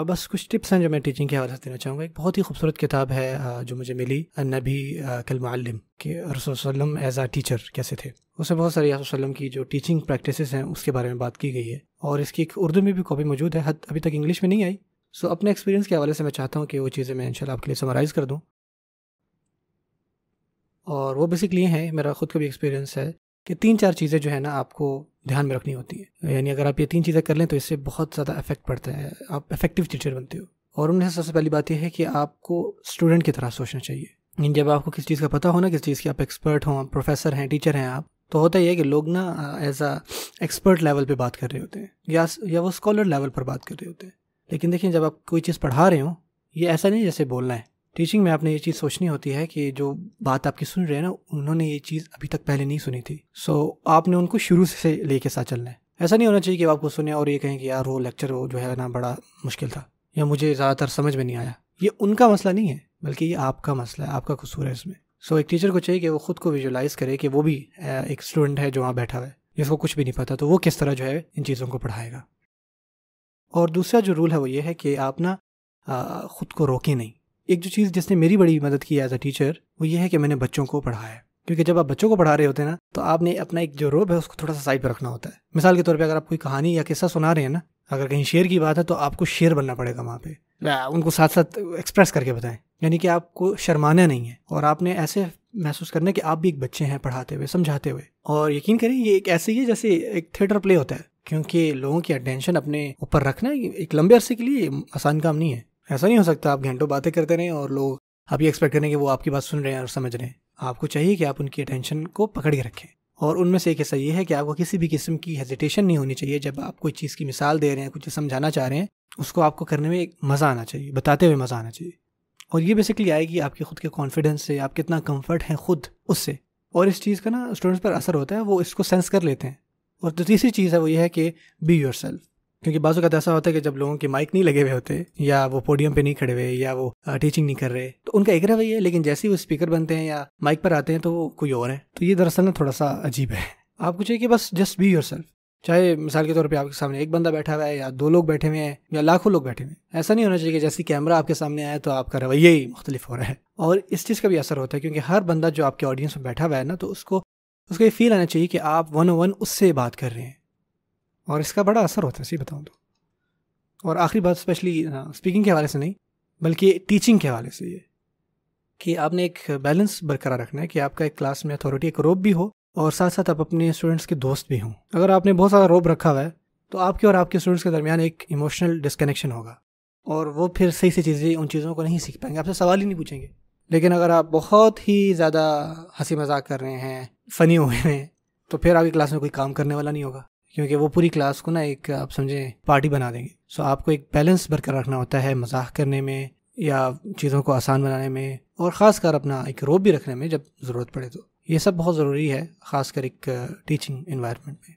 بس کچھ ٹپس ہیں جو میں ٹیچنگ کے حوالے سے دینا چاہوں گا. ایک بہت ہی خوبصورت کتاب ہے جو مجھے ملی، النبی کالمعلم، کہ رسول صلی اللہ علیہ وسلم ایز اے ٹیچر کیسے تھے. اس میں بہت ساری رسول صلی اللہ علیہ وسلم کی جو ٹیچنگ پریکٹسز ہیں اس کے بارے میں بات کی گئی ہے، اور اس کی ایک اردو میں بھی کاپی موجود ہے، ابھی تک انگلش میں نہیں آئی. سو اپنے ایکسپیرینس کے حوالے سے میں چاہتا ہوں کہ وہ چیزیں میں انشاءاللہ آپ کے لیے سمرائز کر دوں. اور وہ بیسکلی ہیں، میرا خود کا بھی ایکسپیرینس ہے کہ 3-4 چیزیں جو ہے نا آپ کو دھیان میں رکھنی ہوتی ہیں. یعنی اگر آپ یہ 3 چیزیں کر لیں تو اس سے بہت زیادہ افیکٹ پڑتا ہے، آپ افیکٹو ٹیچر بنتے ہو. اور ان میں سے سب سے پہلی بات یہ ہے کہ آپ کو اسٹوڈنٹ کی طرح سوچنا چاہیے. یعنی جب آپ کو کس چیز کا پتہ ہونا، کس چیز کی آپ ایکسپرٹ ہوں، پروفیسر ہیں، ٹیچر ہیں آپ، تو ہوتا یہ ہے کہ لوگ نا ایز اے ایکسپرٹ لیول پہ بات کر رہے ہوتے ہیں، یا وہ اسکالر لیول پر بات کر رہے ہوتے ہیں. لیکن دیکھیں جب آپ کوئی چیز پڑھا رہے ہوں، یہ ایسا نہیں جیسے بولنا ہے. ٹیچنگ میں آپ نے یہ چیز سوچنی ہوتی ہے کہ جو بات آپ کی سن رہے ہیں نا، انہوں نے یہ چیز ابھی تک پہلے نہیں سنی تھی. سو آپ نے ان کو شروع سے لے کے ساتھ چلنا ہے. ایسا نہیں ہونا چاہیے کہ آپ کو سنیں اور یہ کہیں کہ یار وہ لیکچر وہ جو ہے نا بڑا مشکل تھا، یا مجھے زیادہ تر سمجھ میں نہیں آیا. یہ ان کا مسئلہ نہیں ہے، بلکہ یہ آپ کا مسئلہ ہے، آپ کا قصور ہے اس میں. سو ایک ٹیچر کو چاہیے کہ وہ خود کو ویژولائز کرے کہ وہ بھی ایک اسٹوڈنٹ ہے جو وہاں بیٹھا ہوا ہے، جس کو کچھ بھی نہیں پتا، تو وہ کس طرح جو ہے ان چیزوں کو پڑھائے گا. اور دوسرا جو رول ہے وہ یہ ہے کہ آپ نا خود کو روکیں نہیں. ایک جو چیز جس نے میری بڑی مدد کی ایز اے ٹیچر، وہ یہ ہے کہ میں نے بچوں کو پڑھایا. کیونکہ جب آپ بچوں کو پڑھا رہے ہوتے ہیں نا، تو آپ نے اپنا ایک جو روب ہے اس کو تھوڑا سا سائڈ پہ رکھنا ہوتا ہے. مثال کے طور پہ اگر آپ کوئی کہانی یا قصہ سنا رہے ہیں نا، اگر کہیں شعر کی بات ہے تو آپ کو شعر بننا پڑے گا وہاں پہ، ان کو ساتھ ساتھ ایکسپریس کر کے بتائیں. یعنی کہ آپ کو شرمانا نہیں ہے، اور آپ نے ایسے محسوس کرنا ہے کہ آپ بھی ایک بچے ہیں پڑھاتے ہوئے، سمجھاتے ہوئے. اور یقین کریں یہ ایک ایسے ہی ہے جیسے ایک تھیٹر پلے ہوتا ہے، کیونکہ لوگوں کی اٹینشن اپنے اوپر رکھنا ایک لمبے عرصے کے لیے آسان کام نہیں ہے. ایسا نہیں ہو سکتا آپ گھنٹوں باتیں کرتے رہیں اور لوگ آپ یہ ایکسپیکٹ کریں کہ وہ آپ کی بات سن رہے ہیں اور سمجھ رہے ہیں. آپ کو چاہیے کہ آپ ان کی اٹینشن کو پکڑ کے رکھیں. اور ان میں سے ایک ایسا یہ ہے کہ آپ کو کسی بھی قسم کی ہیزیٹیشن نہیں ہونی چاہیے. جب آپ کوئی چیز کی مثال دے رہے ہیں، کچھ سمجھانا چاہ رہے ہیں، اس کو آپ کو کرنے میں ایک مزہ آنا چاہیے، بتاتے ہوئے مزہ آنا چاہیے. اور یہ بیسکلی آئے گی آپ کے خود کے کانفیڈنس سے، آپ کتنا کمفرٹ ہیں خود اس سے. اور اس چیز کا نا اسٹوڈنٹس پر اثر ہوتا ہے، وہ اس کو سینس کر لیتے ہیں. اور تیسری چیز ہے وہ یہ ہے کہ بی یور سیلف. کیونکہ بعض اوقات ایسا ہوتا ہے کہ جب لوگوں کے مائک نہیں لگے ہوئے ہوتے، یا وہ پوڈیم پہ نہیں کھڑے ہوئے، یا وہ ٹیچنگ نہیں کر رہے، تو ان کا ایک رویہ ہے، لیکن جیسے ہی وہ اسپیکر بنتے ہیں یا مائک پر آتے ہیں تو وہ کوئی اور ہے. تو یہ دراصل نا تھوڑا سا عجیب ہے. آپ کو چاہیے کہ بس جسٹ بی یور سیلف. چاہے مثال کے طور پہ آپ کے سامنے ایک بندہ بیٹھا ہوا ہے، یا 2 لوگ بیٹھے ہوئے ہیں، یا لاکھوں لوگ بیٹھے ہوئے ہیں. ایسا نہیں ہونا چاہیے کہ جیسے کیمرہ آپ کے سامنے آیا تو آپ کا رویہ ہی مختلف ہو رہا ہے. اور اس چیز کا بھی اثر ہوتا ہے، کیونکہ ہر بندہ جو آپ کے آڈینس میں بیٹھا ہوا ہے نا، تو اس کو یہ فیل آنا چاہیے کہ آپ 101 اس سے بات کر رہے ہیں. اور اس کا بڑا اثر ہوتا ہے، صحیح بتاؤں تو. اور آخری بات اسپیشلی اسپیکنگ کے حوالے سے نہیں، بلکہ ٹیچنگ کے حوالے سے، یہ کہ آپ نے ایک بیلنس برقرار رکھنا ہے کہ آپ کا ایک کلاس میں اتھارٹی، ایک روب بھی ہو، اور ساتھ ساتھ آپ اپنے اسٹوڈنٹس کے دوست بھی ہوں. اگر آپ نے بہت سارا روب رکھا ہوا ہے تو آپ کے اور آپ کے اسٹوڈنٹس کے درمیان ایک ایموشنل ڈسکنیکشن ہوگا، اور وہ پھر صحیح سے چیزیں، ان چیزوں کو نہیں سیکھ پائیں گے، آپ سے سوال ہی نہیں پوچھیں گے. لیکن اگر آپ بہت ہی زیادہ ہنسی مذاق کر رہے ہیں، فنی ہوئے ہیں، تو پھر آپ کی کلاس میں کوئی کام کرنے والا نہیں ہوگا، کیونکہ وہ پوری کلاس کو نا ایک آپ سمجھیں پارٹی بنا دیں گے. سو آپ کو ایک بیلنس برقرار رکھنا ہوتا ہے مزاح کرنے میں، یا چیزوں کو آسان بنانے میں، اور خاص کر اپنا ایک روب بھی رکھنے میں جب ضرورت پڑے. تو یہ سب بہت ضروری ہے، خاص کر ایک ٹیچنگ انوائرمنٹ میں.